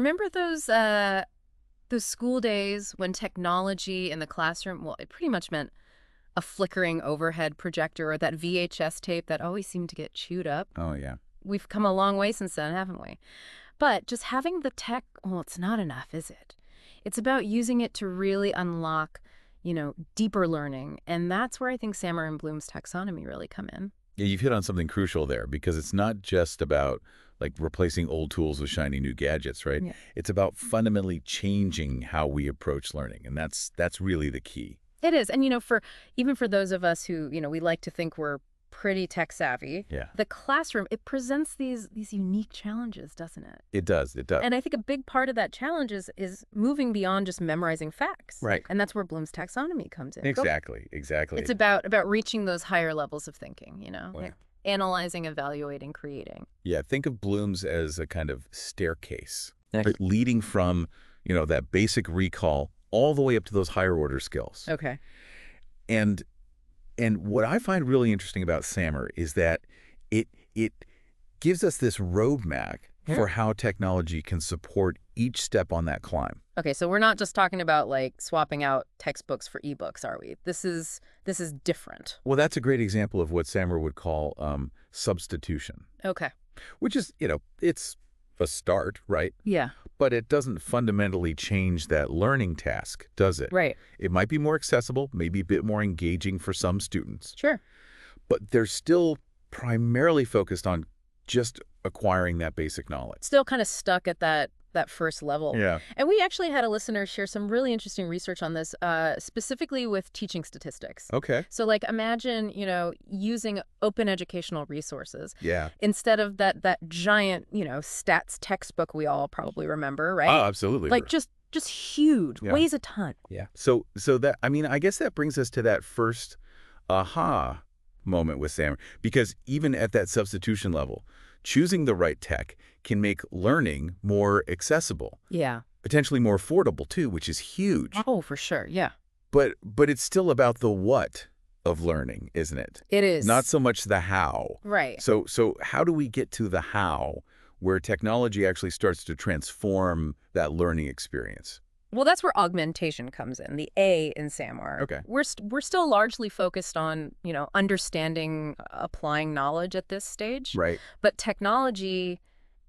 Remember those school days when technology in the classroom, well, it pretty much meant a flickering overhead projector or that VHS tape that always seemed to get chewed up. Oh, yeah. We've come a long way since then, haven't we? But just having the tech, well, it's not enough, is it? It's about using it to really unlock, deeper learning. And that's where I think SAMR and Bloom's taxonomy really come in. Yeah, you've hit on something crucial there because it's not just about like replacing old tools with shiny new gadgets, right? Yeah. It's about fundamentally changing how we approach learning, and that's really the key. It is. And, even for those of us who, we like to think we're pretty tech savvy, Yeah. the classroom, it presents these unique challenges, doesn't it? It does. It does. And I think a big part of that challenge is moving beyond just memorizing facts. Right. And that's where Bloom's taxonomy comes in. Exactly. It's about reaching those higher levels of thinking, Well, like analyzing, evaluating, creating. yeah, think of Bloom's as a kind of staircase, Next. right? Leading from, that basic recall all the way up to those higher order skills. Okay. And what I find really interesting about SAMR is that it gives us this roadmap for how technology can support each step on that climb. Okay, so we're not just talking about like swapping out textbooks for ebooks, are we? This is different. Well, that's a great example of what SAMR would call substitution, Okay. which is, it's a start, right? Yeah. But it doesn't fundamentally change that learning task, does it? Right. It might be more accessible, maybe a bit more engaging for some students, Sure. but they're still primarily focused on just acquiring that basic knowledge. Still kind of stuck at that first level. Yeah. And we actually had a listener share some really interesting research on this, specifically with teaching statistics. Okay. So like imagine, using open educational resources Yeah. instead of that giant, stats textbook we all probably remember, right? Oh, absolutely. Like just huge, Yeah. weighs a ton. Yeah. So that, I guess that brings us to that first aha moment with SAMR, because even at that substitution level, choosing the right tech can make learning more accessible, Yeah. potentially more affordable too, which is huge. Oh, for sure. Yeah. But it's still about the what of learning, isn't it? It is. Not so much the how. Right. So how do we get to the how where technology actually starts to transform that learning experience? Well, that's where augmentation comes in, the A in SAMR. Okay. We're still largely focused on, understanding, applying knowledge at this stage. Right. But technology,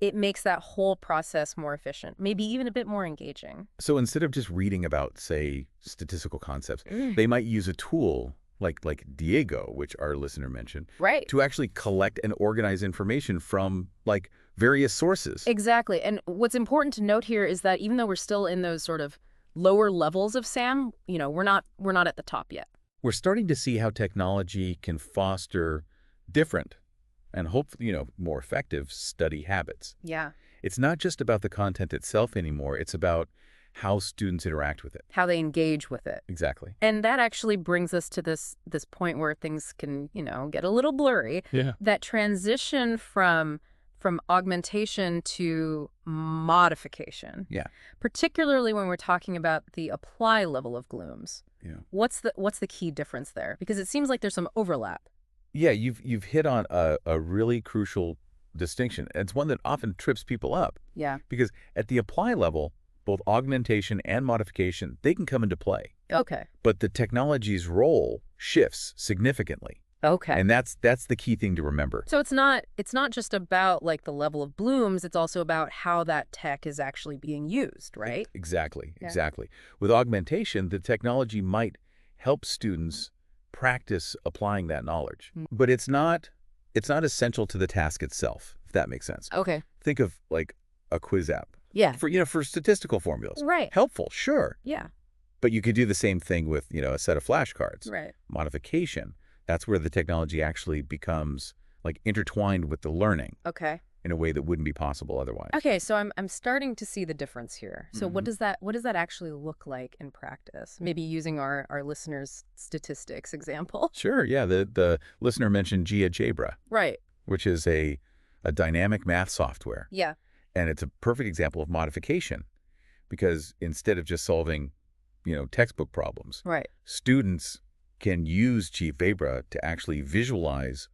it makes that whole process more efficient, maybe even a bit more engaging. So instead of just reading about, say, statistical concepts, they might use a tool like Diego, which our listener mentioned, Right. to actually collect and organize information from like various sources. Exactly. And what's important to note here is that even though we're still in those sort of lower levels of SAM, we're not at the top yet. We're starting to see how technology can foster different and hopefully, more effective study habits. Yeah. It's not just about the content itself anymore. It's about how students interact with it. How they engage with it. Exactly. And that actually brings us to this point where things can, get a little blurry. Yeah. That transition from augmentation to modification. Yeah. Particularly when we're talking about the apply level of Bloom's. Yeah. What's the key difference there? Because it seems like there's some overlap. Yeah, you've hit on a really crucial distinction. And it's one that often trips people up. Yeah. Because at the apply level, both augmentation and modification, they can come into play. Okay. But the technology's role shifts significantly. Okay. And that's the key thing to remember. So it's not just about like the level of Bloom's, it's also about how that tech is actually being used, right? Exactly. Yeah. Exactly. With augmentation, the technology might help students practice applying that knowledge. But it's not essential to the task itself, if that makes sense. Okay. Think of like a quiz app. Yeah. For statistical formulas. Right. Helpful, sure. Yeah. But you could do the same thing with, a set of flashcards. Right. Modification, that's where the technology actually becomes like intertwined with the learning Okay. in a way that wouldn't be possible otherwise. Okay, so I'm starting to see the difference here. So what does that actually look like in practice? Maybe using our listeners' statistics example. Sure, yeah. The listener mentioned GeoGebra, Right. which is a dynamic math software. Yeah. And it's a perfect example of modification because instead of just solving, textbook problems, Right. students can use GeoGebra to actually visualize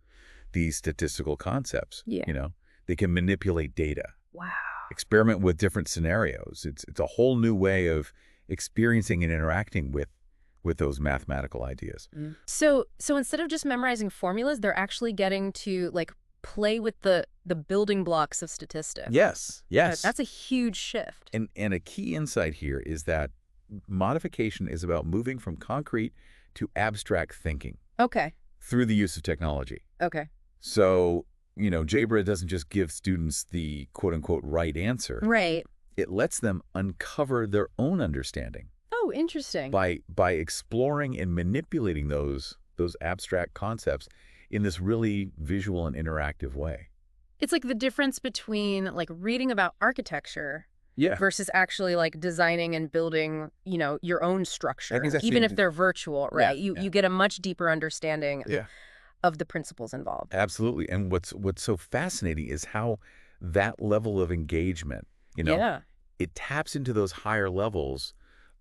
these statistical concepts. Yeah. They can manipulate data. Wow. experiment with different scenarios. It's a whole new way of experiencing and interacting with those mathematical ideas. So instead of just memorizing formulas, they're actually getting to like play with the building blocks of statistics. Yes, yes. That's a huge shift. And a key insight here is that modification is about moving from concrete to abstract thinking. Okay. Through the use of technology. Okay. So, JBRA doesn't just give students the quote-unquote right answer. Right. It lets them uncover their own understanding. Oh, interesting. By exploring and manipulating those abstract concepts in this really visual and interactive way. It's like the difference between like reading about architecture versus actually like designing and building, your own structure, even if they're virtual, right? You get a much deeper understanding of the principles involved. Absolutely. And what's so fascinating is how that level of engagement, it taps into those higher levels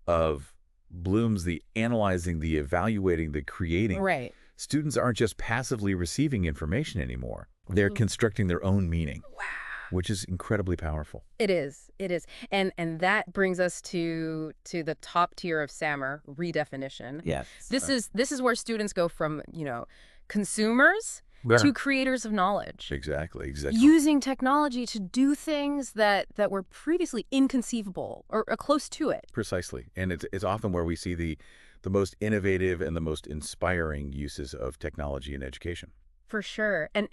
of Bloom's, the analyzing, the evaluating, the creating. Right. Students aren't just passively receiving information anymore. They're constructing their own meaning. Wow. Which is incredibly powerful. It is. It is. And that brings us to the top tier of SAMR, redefinition. Yes. This is where students go from, consumers to creators of knowledge. Exactly. Using technology to do things that were previously inconceivable or close to it. Precisely. And it's often where we see the most innovative and the most inspiring uses of technology in education. For sure. And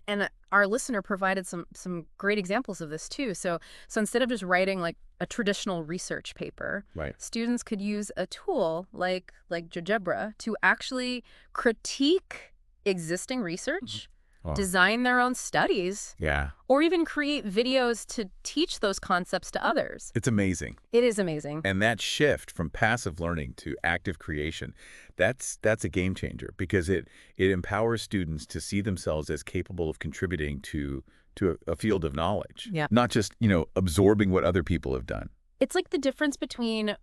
our listener provided some great examples of this too. So instead of just writing like a traditional research paper, students could use a tool like GeoGebra to actually critique existing research, design their own studies, or even create videos to teach those concepts to others. It's amazing. It is amazing. And that shift from passive learning to active creation, that's a game changer because it empowers students to see themselves as capable of contributing to a field of knowledge. Yeah. Not just, absorbing what other people have done. It's like the difference between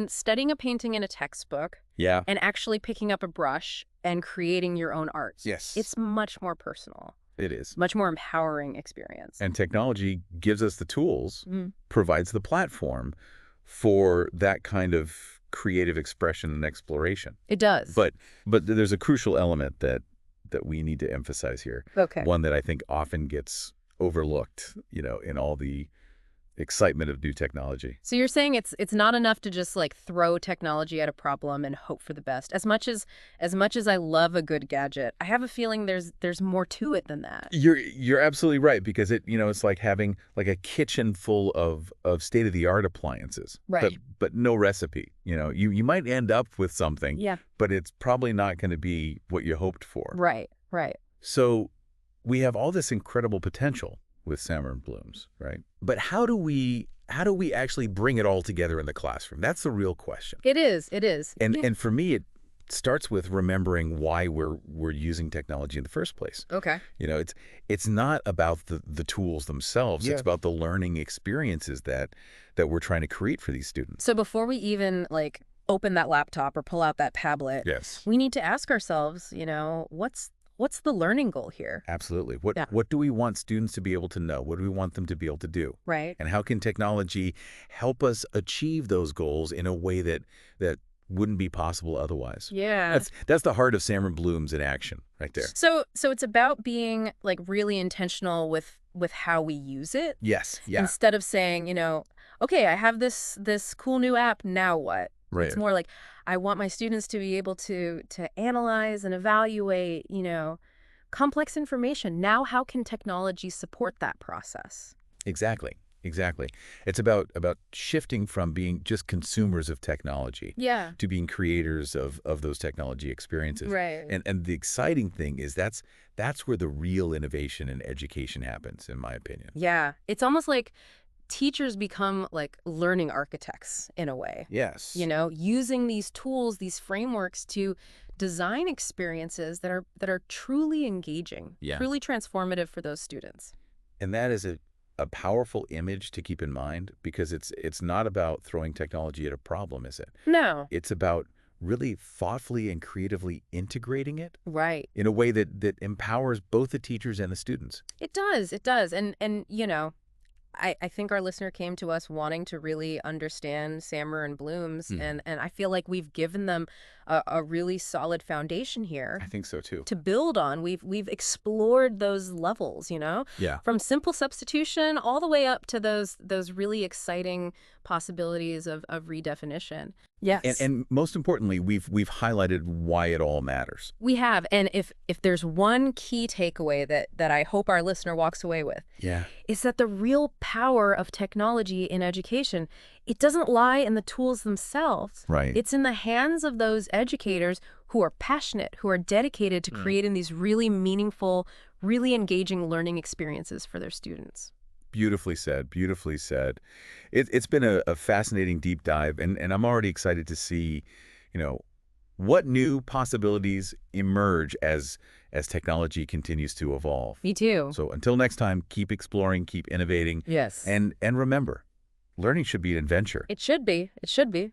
studying a painting in a textbook and actually picking up a brush and creating your own art. Yes. It's much more personal. It is. Much more empowering experience. And technology gives us the tools, provides the platform for that kind of creative expression and exploration. It does. But there's a crucial element that we need to emphasize here. Okay. One that I think often gets overlooked, in all the excitement of new technology. So you're saying it's not enough to just like throw technology at a problem and hope for the best. As much as I love a good gadget, I have a feeling there's more to it than that. You're absolutely right because it's like having like a kitchen full of state-of-the-art appliances. Right. But no recipe. You might end up with something. Yeah. But it's probably not going to be what you hoped for. Right. So we have all this incredible potential with SAMR and Bloom's, right? But how do we actually bring it all together in the classroom? That's the real question. It is. And for me, it starts with remembering why we're using technology in the first place. Okay. It's not about the tools themselves. It's about the learning experiences that we're trying to create for these students. So before we even like open that laptop or pull out that tablet, we need to ask ourselves, what's the learning goal here? Absolutely. What do we want students to be able to know? What do we want them to be able to do? Right. And how can technology help us achieve those goals in a way that wouldn't be possible otherwise? Yeah. That's the heart of SAMR Bloom's in action right there. So it's about being like really intentional with how we use it. Yes. Yeah. Instead of saying, okay, I have this cool new app, now what? Right. It's more like I want my students to be able to analyze and evaluate, complex information. Now, how can technology support that process? Exactly. It's about shifting from being just consumers of technology to being creators of those technology experiences. Right. And the exciting thing is that's where the real innovation in education happens, in my opinion. Yeah. It's almost like teachers become like learning architects in a way. Yes. Using these tools, these frameworks to design experiences that are truly engaging, truly transformative for those students. And that is a powerful image to keep in mind because it's not about throwing technology at a problem, is it? No. It's about really thoughtfully and creatively integrating it. Right. In a way that empowers both the teachers and the students. It does. And I think our listener came to us wanting to really understand SAMR and Bloom's, and I feel like we've given them a really solid foundation here I think so too. to build on. We've explored those levels, Yeah. from simple substitution all the way up to those really exciting possibilities of redefinition. Yes. And most importantly, we've highlighted why it all matters. We have. And if there's one key takeaway that I hope our listener walks away with, Yeah. is that the real power of technology in education, it doesn't lie in the tools themselves. Right. It's in the hands of those educators who are passionate, who are dedicated to creating these really meaningful, really engaging learning experiences for their students. Beautifully said. Beautifully said. It's been a fascinating deep dive, and I'm already excited to see, what new possibilities emerge as technology continues to evolve. Me too. So until next time, keep exploring, keep innovating. Yes. And remember, learning should be an adventure. It should be. It should be.